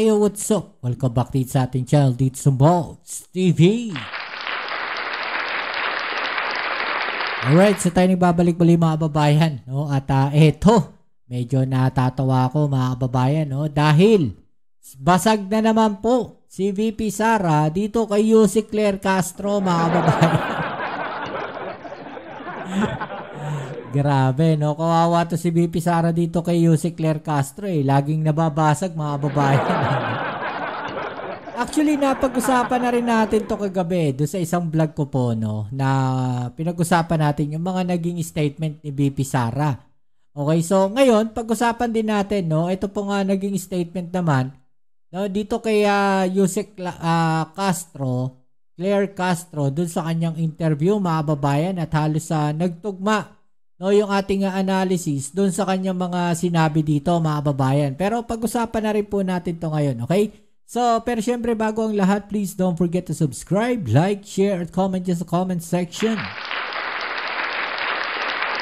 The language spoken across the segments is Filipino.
Ayo, what's up? Welcome back dito sa ating channel dito sa Bolts TV. Alright, so tayo nagbabalik muli mga kababayan, no? At eto, medyo natatawa ako mga kababayan, no? Dahil basag na naman po si VP Sara dito kay Yusek Claire Castro mga kababayan. Grabe, no? Kawawa to si VP Sara dito kay Yusek Claire Castro eh. Laging nababasag mga kababayan. Actually, napag-usapan na rin natin to kagabi doon sa isang vlog ko po, no, na pinag-usapan natin yung mga naging statement ni VP Sara. Okay, so ngayon, pag-usapan din natin, no, ito po nga naging statement naman, no, dito kay Yusek Castro, Claire Castro, doon sa kanyang interview, mga babayan, at halos nagtugma, no, yung ating analysis doon sa kanyang mga sinabi dito, mga babayan. Pero pag-usapan na rin po natin to ngayon, okay? So, pero syempre bago ang lahat, please don't forget to subscribe, like, share, at comment dyan sa comment section.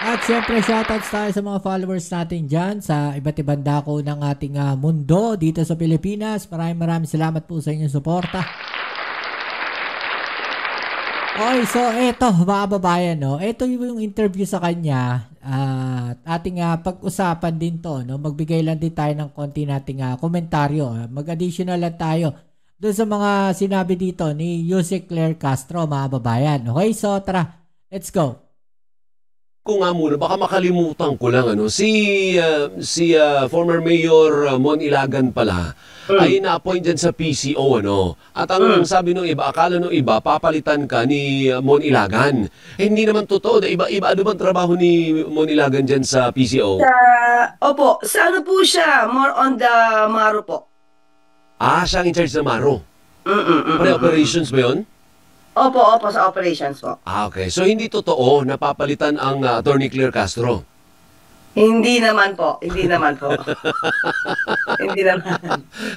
At syempre, shoutouts tayo sa mga followers natin dyan sa iba't ibang dako ng ating mundo dito sa Pilipinas. Maraming salamat po sa inyong suporta. Okay, so eto mga babayan, no? Ito yung interview sa kanya at ating pag-usapan din to, no? Magbigay lang din tayo ng konti nating komentaryo. Mag-additional lang tayo doon sa mga sinabi dito ni Yusek Claire Castro, mga babayan. Okay, so tara, let's go. Kung nga muna, baka makalimutan ko lang, ano, si former Mayor Mon Ilagan pala, ay na-appoint dyan sa PCO, ano. At ang sabi nung iba, akala nung iba, papalitan ka ni Mon Ilagan. Hindi naman totoo. Iba ano bang trabaho ni Mon Ilagan dyan sa PCO? Opo, sa ano po siya? More on the Maro po. Siya ang in charge ng Maro. Pre-operations ba yun? Opo, sa operations po. Okay. So, hindi totoo na papalitan ang Attorney Claire Castro? Hindi naman po. Hindi naman.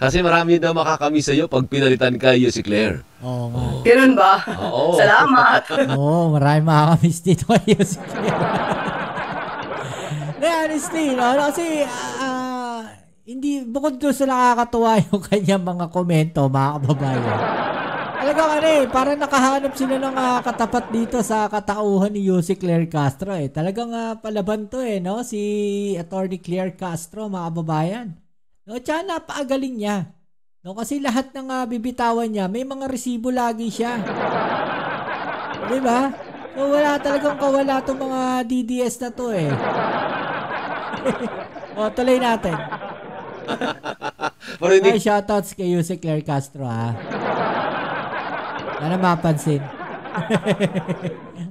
Kasi marami daw makakamiss sa'yo pag pinalitan ka, Yusek Claire. Oo nga. Ganun ba? Oo. Salamat. Oo, marami makakamiss dito kay Yusek Claire. Honestly, no? Kasi, hindi, bukod doon sa nakakatuwa yung kanyang mga komento, mga kababayan. Talagang parang nakahanap sila ng katapat dito sa katauhan ni Yusek Claire Castro eh. Talagang palaban to no? Si Attorney Claire Castro, mga kababayan. No, tsaka napakagaling niya. No, kasi lahat ng bibitawan niya, may mga resibo lagi siya. Diba? So wala talagang kawala itong mga DDS na to eh. O, tuloy natin. Ay, shoutouts kay Yusek Claire Castro Sana mapansin.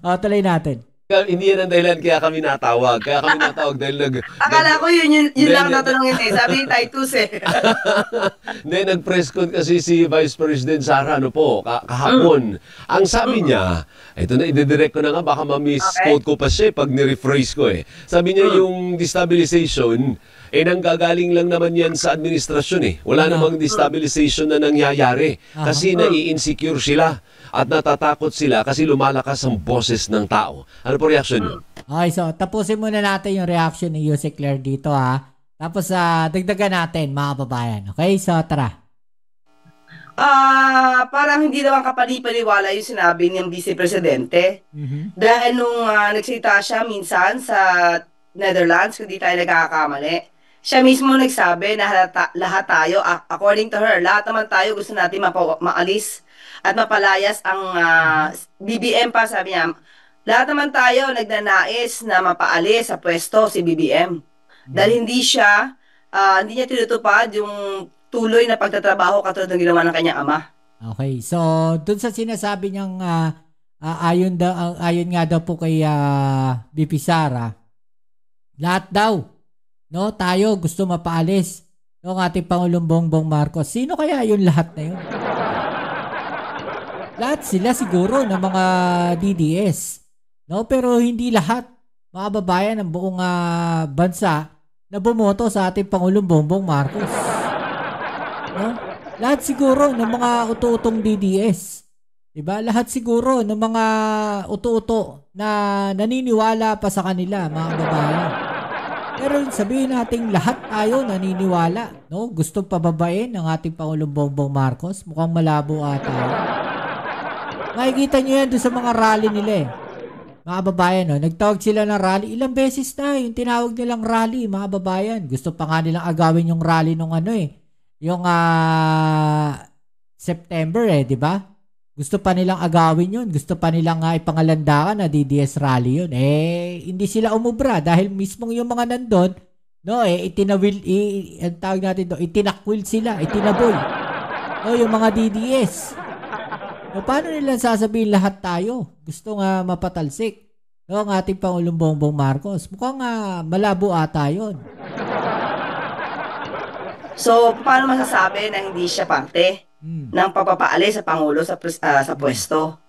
Tuloy natin. Hindi yan ang dahilan kaya kami natawag. Dahil Akala ko yun lang tatanungin eh. Sabi ni Titus eh. Hindi, nag-press con kasi si Vice President Sara, kahapon. Ang sabi niya, ito na, i-direct ko na nga, baka ma-misquote ko pa siya pag ni-rephrase ko eh. Sabi niya yung destabilization, nanggagaling lang naman yan sa administrasyon eh. Wala namang destabilization na nangyayari. Kasi nai-insecure sila at natatakot sila kasi lumalakas ang boses ng tao. Ano po reaction niyo? Okay, so tapusin muna natin yung reaction ni Yusek Claire dito Tapos dagdagan natin mga babayan. Okay, so tara. Parang hindi naman kapani-paniwala yung sinabi ng Vice Presidente. Dahil nung nagsalita siya minsan sa Netherlands, kung di tayo nagkakamali, siya mismo nagsabi na lahat tayo, according to her, lahat naman tayo gusto natin maalis at mapalayas ang BBM pa, sabi niya. Lahat naman tayo nagnanais na mapaalis sa pwesto si BBM. Dahil hindi niya tinutupad yung tuloy na pagtatrabaho katulad ng ginawa ng kanyang ama. Okay, so dun sa sinasabi niyang ayon nga daw po kay VP Sara, lahat daw, no, tayo gusto mapaalis ng ating Pangulong Bongbong Marcos. Sino kaya yung lahat na yun? Lahat sila siguro ng mga DDS. No, pero hindi lahat, mga babayan ng buong bansa na bumoto sa ating Pangulong Bongbong Marcos. No? Lahat siguro ng mga uto-utong DDS. Diba? Lahat siguro ng mga uto-uto na naniniwala pa sa kanila, mga babayan. Pero sabihin natin lahat tayo naniniwala, no? Gustong pababain ng ating Pangulong Bongbong Marcos. Mukhang malabo ata. Makikita nyo yan doon sa mga rally nila eh. Mga babayan, no? Nagtawag sila ng rally. Ilang beses na yung tinawag nilang rally, mga babayan. Gusto pa nga nilang agawin yung rally nung ano eh. Yung September eh, di ba? Gusto pa nilang agawin yun. Gusto pa nilang ipangalandakan na DDS rally yun. Eh, hindi sila umubra dahil mismong yung mga nandun, no, itinawil, ang tawag natin doon, itinakwil sila, itinaboy. No, yung mga DDS. No, paano nila sasabihin lahat tayo? Gusto nga mapatalsik. No, ang ating Pangulong Bongbong Marcos. Mukhang malabo ata yun. So, paano masasabi na hindi siya parte ng papapaali sa Pangulo sa pwesto?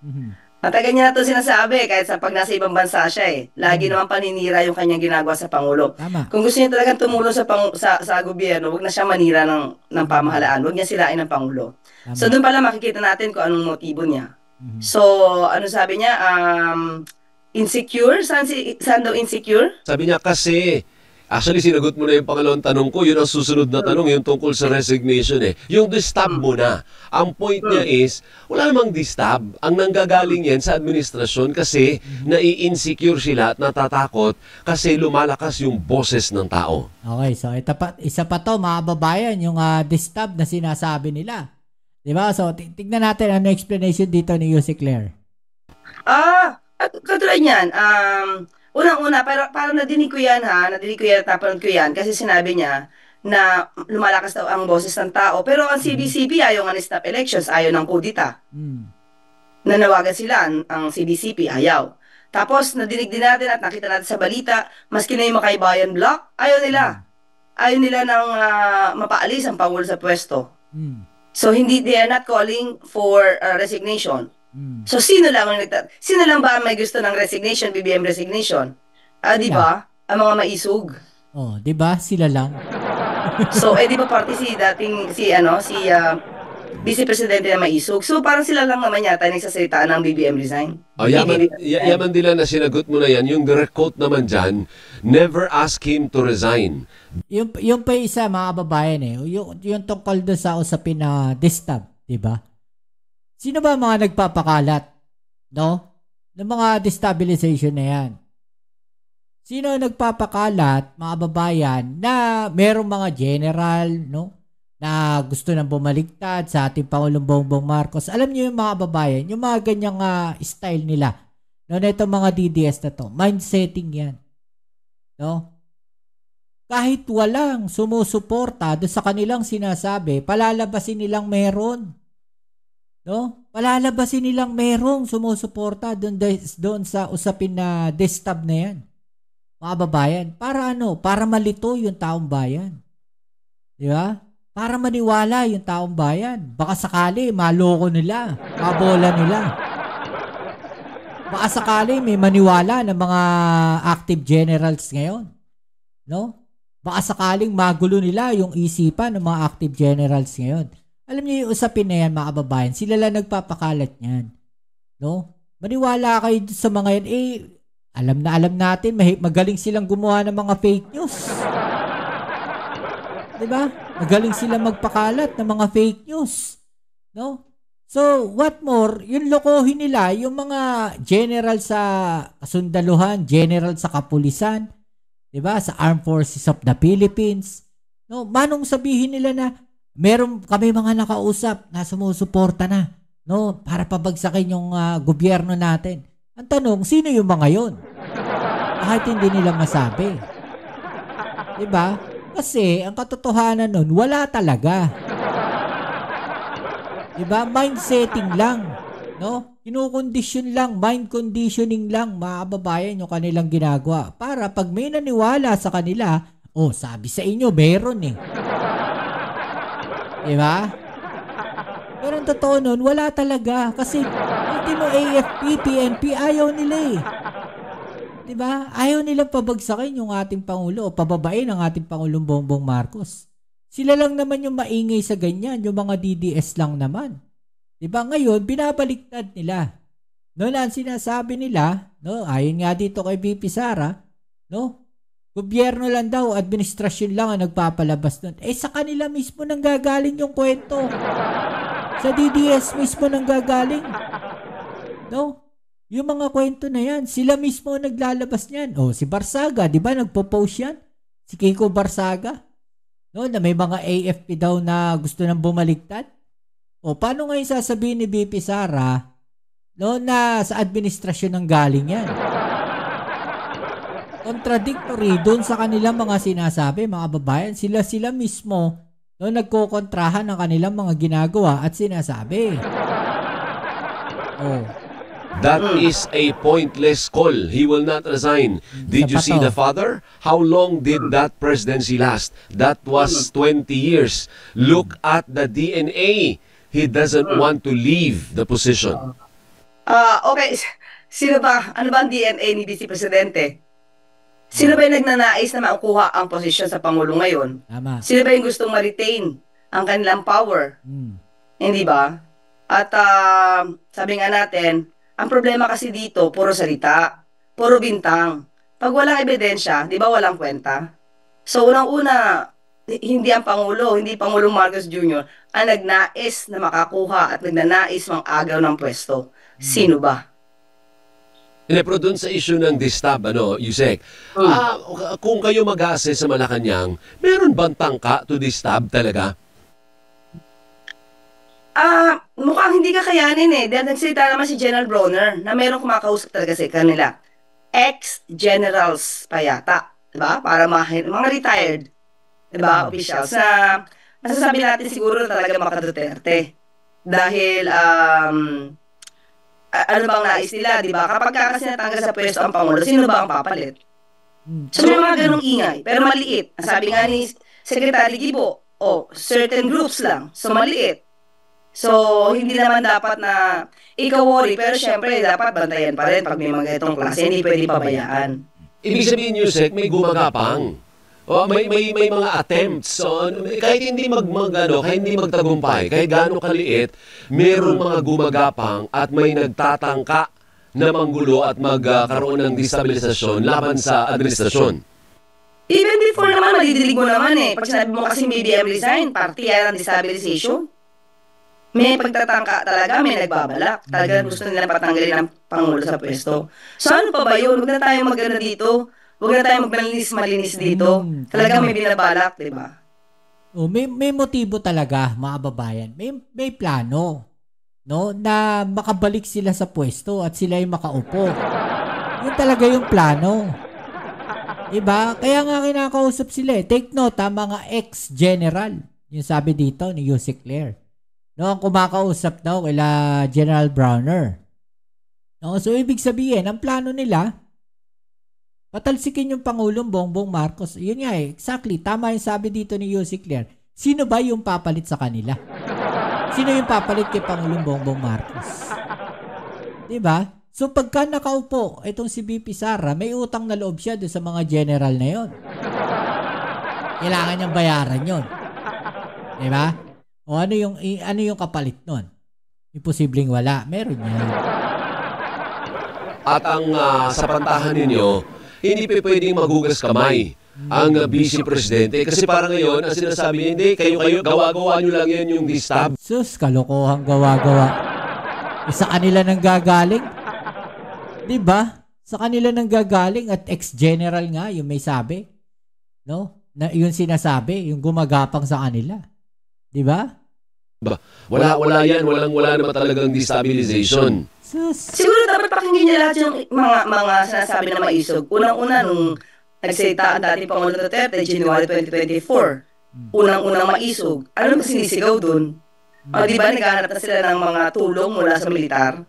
Matagal niya na ito sinasabi kahit sa pag nasa ibang bansa siya eh. Lagi naman paninira yung kanyang ginagawa sa Pangulo. Tama. Kung gusto niya talagang tumulong sa gobyerno, wag na siya manira ng pamahalaan. Wag niya sirain ng Pangulo. Tama. So, doon pala makikita natin kung anong motibo niya. So, ano sabi niya? Insecure? Saan daw insecure? Sabi niya kasi, actually, sinagot mo na yung pangalawang tanong ko. Yun ang susunod na tanong, yung tungkol sa resignation eh. Yung distab mo na. Ang point niya is, wala namang distab. Ang nanggagaling yan sa administrasyon kasi nai-insecure sila at natatakot kasi lumalakas yung boses ng tao. Okay, so isa pa to, mga babayan, yung distab na sinasabi nila. Diba? So, tignan natin ano explanation dito ni Yussi Claire. Katulad niyan, unang-una, pero parang nadinig ko yan napanood ko yan, kasi sinabi niya na lumalakas daw ang boses ng tao. Pero ang CBCP ayaw nga ni snap elections, ayaw ng kudita. Nanawagan sila, ang CBCP ayaw. Tapos, nadinig din natin at nakita natin sa balita, maski na yung Makaybayan Block, ayaw nila. Ayaw nila nang mapaalis ang Pangulo sa pwesto. So, they are not calling for resignation. So, sino lang ba may gusto ng resignation, BBM resignation? Di ba? Ang mga maisug. Oh, di ba? Sila lang. So, di ba party si Vice Presidente na maisug? So, parang sila lang naman yata nagsasalita ng BBM resign. Yaman nila na sinagot mo na yan. Yung direct quote naman dyan, never ask him to resign. Yung pa isa, mga babayan eh. Yung tungkol doon sa usapin na distab, di ba? Sino ba mga nagpapakalat, no? Ng mga destabilization na yan? Sino nagpapakalat, mga babayan, na merong mga general, no? Na gusto nang bumaliktad sa ating Pangulong Bongbong Marcos. Alam niyo yung mga babayan, yung mga ganyang style nila, no? Na itong mga DDS na to, mindsetting yan. No? Kahit walang sumusuporta doon sa kanilang sinasabi, palalabasin nilang meron. No? Palalabasin nilang merong sumusuporta doon sa usapin na distab na yan. Mga babayan, para ano? Para malito yung taong bayan. Di ba? Para maniwala yung taong bayan. Baka sakali maloko nila, mabola nila. Baka sakali may maniwala ng mga active generals ngayon. No? Baka sakaling magulo nila yung isipan ng mga active generals ngayon. Alam niyo yung usapin na yan, mga kababayan, sila lang nagpapakalat niyan. No? Maniwala kayo sa mga yan. Alam natin, magaling silang gumawa ng mga fake news. Diba? Magaling silang magpakalat ng mga fake news. No? So, what more, yung lokohin nila, yung mga general sa kasundaluhan, general sa kapulisan, diba? Sa Armed Forces of the Philippines. No? Manong sabihin nila na, meron kami mga nakausap na sumusuporta na, no, para pabagsakin yung gobyerno natin. Ang tanong, sino yung mga yon? Kahit hindi nila masabi. Diba? Kasi ang katotohanan nun, wala talaga. Diba? Mind setting lang. No? Kinukondisyon lang, mind conditioning lang, mga kababayan, yung kanilang ginagawa. Para pag may naniwala sa kanila, sabi sa inyo, meron eh. Diba? Pero ang totoo nun, wala talaga. Kasi ultimo AFP, PNP, ayaw nila eh. Diba? Ayaw nilang pabagsakin yung ating Pangulo o pababain ang ating Pangulong Bongbong Marcos. Sila lang naman yung maingay sa ganyan, yung mga DDS lang naman. Diba? Ngayon, binabaliktad nila. No, ang sinasabi nila, no, ayon nga dito kay VP Sara, no, Gobyerno lang daw, administrasyon lang ang nagpapalabas nun. Sa kanila mismo nanggagaling yung kwento. Sa DDS mismo nanggagaling. No? Yung mga kwento na yan, sila mismo naglalabas niyan. Si Barsaga, di ba nagpo-post yan? Si Kiko Barsaga. No, na may mga AFP daw na gusto nang bumaliktad. Paano ngayon sasabihin ni BP Sara, no, na sa administrasyon ng galing yan? Contradictory doon sa kanilang mga sinasabi, mga babayan. Sila mismo, no, nagkokontrahan ng kanilang mga ginagawa at sinasabi. That is a pointless call. He will not resign. Did you see the father? How long did that presidency last? That was 20 years. Look at the DNA. He doesn't want to leave the position. Okay. Sino ba? Ano ba ang DNA ni Vice Presidente? Sino ba yung nagnanais na makuha ang posisyon sa Pangulo ngayon? Tama. Sino ba yung gustong ma-retain ang kanilang power? Hindi ba? At sabi nga natin, ang problema kasi dito, puro salita, puro bintang. Pag walang ebidensya, di ba walang kwenta? So unang-una, hindi ang Pangulo, hindi Pangulong Marcos Jr. ang nagnais na makakuha at nagnanais mang-agaw ng pwesto. Sino ba? Pero doon sa issue ng distab, Yusek, kung kayo mag-assess sa Malacanang, meron bang tangka to distab talaga? Mukhang hindi kakayanin Dahil nagsalita naman si General Bronner na meron kumakausap talaga sa kanila. Ex-generals pa yata. Diba? Para mga retired. Diba? Officials na masasabi natin siguro na talaga maka-Duterte. Dahil, ano bang nais nila, diba? Kapag kasi natanggal sa pwesto ang Pangulo, sino ba ang papalit? So, may mga ganong ingay, pero maliit. Sabi nga ni Secretary Gibo, certain groups lang, so maliit. So, hindi naman dapat na ikaw worry, pero syempre, dapat bantayan pa rin pag may mga itong klase, hindi pwede pabayaan. Ibig sabihin, Yusek, may gumagapang. May mga attempts. Kahit hindi kahit hindi magtagumpay, kahit gaano kaliit, mayroong mga gumagapang at may nagtatangka na manggulo at magkaroon ng destabilisasyon laban sa administrasyon. Even before naman, madidilig mo naman Pag sinabi mo kasi BBM resign, party yan ang destabilization. May pagtatangka talaga, may nagbabalak. Talaga gusto nila patanggalin ang Pangulo sa pwesto. So ano pa ba yun? Huwag na tayo maganda dito. Huwag na tayo magmalinis dito. Talaga may binabalak, di ba? May motibo talaga, mga babayan. May plano, no, na makabalik sila sa pwesto at sila ay makaupo. Yun talaga yung plano. Diba? Kaya nga kinakausap sila Take note, mga ex-general. Yung sabi dito ni Yusek Claire. No, ang kumakausap daw kila General Browner. No, so ibig sabihin, ang plano nila, patalsikin yung Pangulong Bongbong Marcos. Yun nga exactly. Tama yung sabi dito ni Yusek Claire. Sino ba yung papalit sa kanila? Sino yung papalit kay Pangulong Bongbong Marcos? Diba? So pagka nakaupo, itong si BP Sara, may utang na loob siya doon sa mga general na yon. Kailangan niyang bayaran yon. Diba? O ano yung kapalit nun? Imposibleng wala. Meron yan. At ang sa pantahan ninyo, hindi pa pwedeng maghugas kamay ang Vice Presidente. Kasi parang ngayon, ang sinasabi niya, hindi, kayo, gawa-gawa nyo lang yan yung distab. Sus, kalokohang gawa-gawa. Sa kanila nang gagaling. Diba? Sa kanila nang gagaling at ex-general nga yung may sabi. No? Na yung sinasabi, yung gumagapang sa kanila. Diba? Wala yan. Wala naman talagang destabilization. Siguro dapat pakinggan niya lahat yung mga sinasabi na maisog. Unang-una, nung nagsalita ang dating Pangulo Duterte, January 2024, unang-unang maisog. Ano ba sinisigaw dun? Di ba naghahanap na sila ng mga tulong mula sa militar?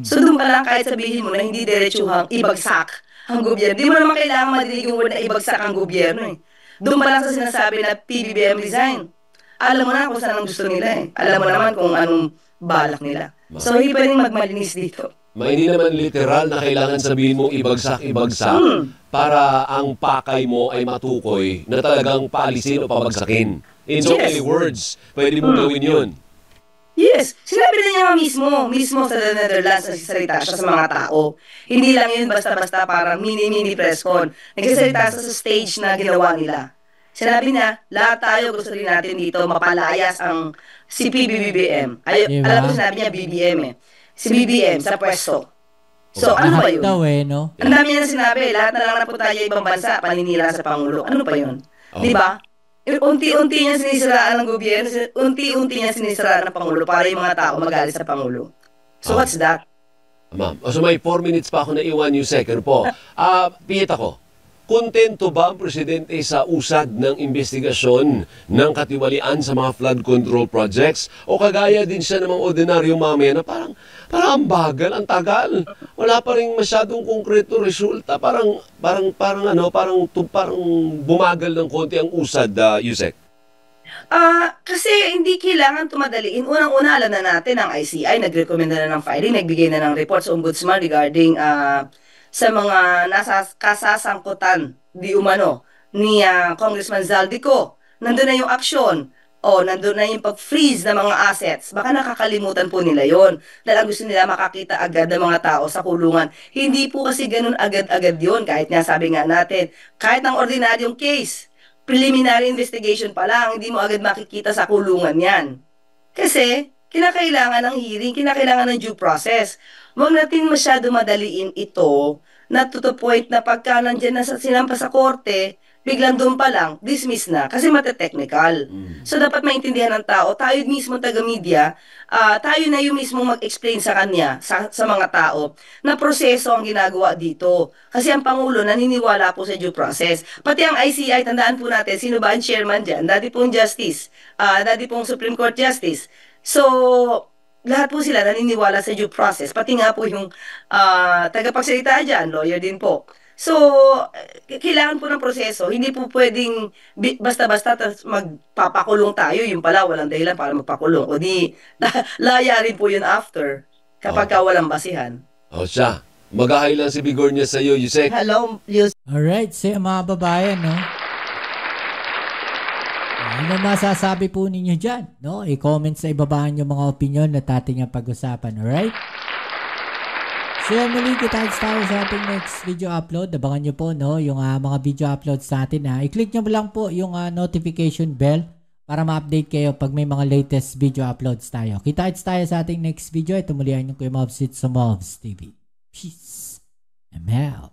So doon pa lang kahit sabihin mo na hindi diretsuhang ibagsak ang gobyerno. Di mo naman kailangan madinig yung word na ibagsak ang gobyerno Doon pa lang sa sinasabi na PBBM resign. Alam mo na kung saan ang gusto nila Alam mo naman kung anong balak nila. So hindi pwedeng magmalinis dito. Hindi naman literal na kailangan sabihin mo ibagsak para ang pakay mo ay matukoy na talagang paalisin o pabagsakin. In so many words, pwede mo gawin yun. Yes, sinabi na niya mismo sa The Netherlands, nagsasalita siya sa mga tao. Hindi lang yun basta-basta parang mini-mini press con. Nagsasalita siya sa stage na ginawa nila. Sinabi niya, lahat tayo gusto rin natin dito mapalayas ang si PBBM. Diba? Alam ko sinabi niya BBM eh. Si BBM sa pwesto. So, ano ba Lahat yun? daw no? Ang dami niya sinabi, lahat na lang na po tayo ibang bansa, paninira sa Pangulo. Ano pa yun? Di ba? Unti-unti niya sinisiraan ng gobyerno, unti-unti niya sinisiraan ng Pangulo para yung mga tao magalit sa Pangulo. So what's that? Ma'am, so may 4 minutes pa ako na iwan yung second po. Pihit ako. Kontento ba ang presidente sa usad ng investigasyon ng katiwalian sa mga flood control projects? O kagaya din siya ng mga ordinaryong mamaya na parang ang bagal, ang tagal. Wala pa rin masyadong konkreto resulta. Parang bumagal ng konti ang usad, Yusek. Kasi hindi kailangan tumadaliin. Unang-una, alam na natin ang ICI, nag-recommenda na ng filing, nagbigay na ng report sa ombudsman regarding sa mga nasa kasasangkutan di umano ni Congressman Zaldico. Nandun na yung aksyon. Nandun na yung pag-freeze ng mga assets. Baka nakakalimutan po nila yon. Dahil gusto nila makakita agad ng mga tao sa kulungan. Hindi po kasi ganun agad-agad yon. Kahit nga sabi nga natin, kahit ng ordinaryong case, preliminary investigation pa lang, hindi mo agad makikita sa kulungan yan. Kasi, kinakailangan ng hearing, kinakailangan ng due process. Huwag natin masyado madaliin ito na to the point na pagka nandyan na sinampa sa korte, biglang doon pa lang, dismiss na kasi mate-technical. So dapat maintindihan ng tao, tayo mismo taga-media, tayo na yung mismo mag-explain sa kanya, sa mga tao, na proseso ang ginagawa dito. Kasi ang Pangulo naniniwala po sa due process. Pati ang ICI, tandaan po natin, sino ba ang chairman dyan? Dati pong Justice, dati pong Supreme Court Justice. So, lahat po sila naniniwala sa due process. Pati nga po yung tagapagsalita dyan, lawyer din po. So, kailangan po ng proseso. Hindi po pwedeng basta-basta magpapakulong tayo. Yung pala, walang dahilan para magpakulong. O di, laya rin po yun after kapag walang basihan. Siya. Mag-ahay lang si Bigor niya sa iyo, Yusek. Hello, Yusek. Alright, mga babayan, no? Ano masasabi po ninyo dyan? No? I-comment sa ibabaan yung mga opinion na ating pag-usapan. Alright? So muli kita tayo sa ating next video upload. Abangan nyo po yung mga video uploads natin. I-click nyo lang po yung notification bell para ma-update kayo pag may mga latest video uploads tayo. Kita tayo sa ating next video. Ito muli ang Kuya Mobs sa Mobs TV. Peace. I'm out.